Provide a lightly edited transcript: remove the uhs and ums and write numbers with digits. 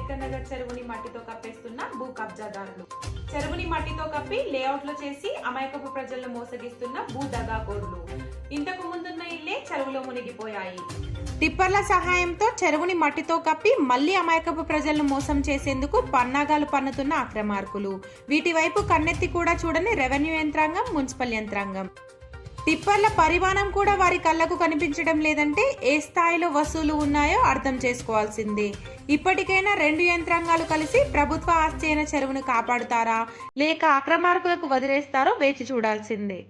అంబేద్కర్ నగర్ చెరువుని మట్టితో కప్పేస్తున్న భూ కబ్జాదారులు. చెరువుని మట్టితో కప్పి లేఅవుట్లు చేసి అమాయకపు ప్రజలను మోసగిస్తున్న భూ దగాకోరులు. ఇంతకు ముందున్న ఇల్లే చెరువులో మునిగిపోయాయి. టిప్పర్ల సహాయంతో చెరువుని మట్టితో కప్పి మళ్లీ అమాయకపు ప్రజలను మోసం చేసేందుకు పన్నాగాలు పన్నుతున్న అక్రమార్కులు. వీటి వైపు కన్నెత్తి కూడా చూడని రెవెన్యూ యంత్రాంగం, మున్సిపల్ యంత్రాంగం. టిప్పర్ల పరిమాణం కూడా వారి కళ్లకు కనిపించడం లేదంటే ఏ స్థాయిలో వసూలు ఉన్నాయో అర్థం చేసుకోవాల్సిందే. ఇప్పటికైనా రెండు యంత్రాంగాలు కలిసి ప్రభుత్వ ఆస్తి అయిన చెరువును కాపాడుతారా లేక అక్రమార్కులకు వదిలేస్తారో వేచి చూడాల్సిందే.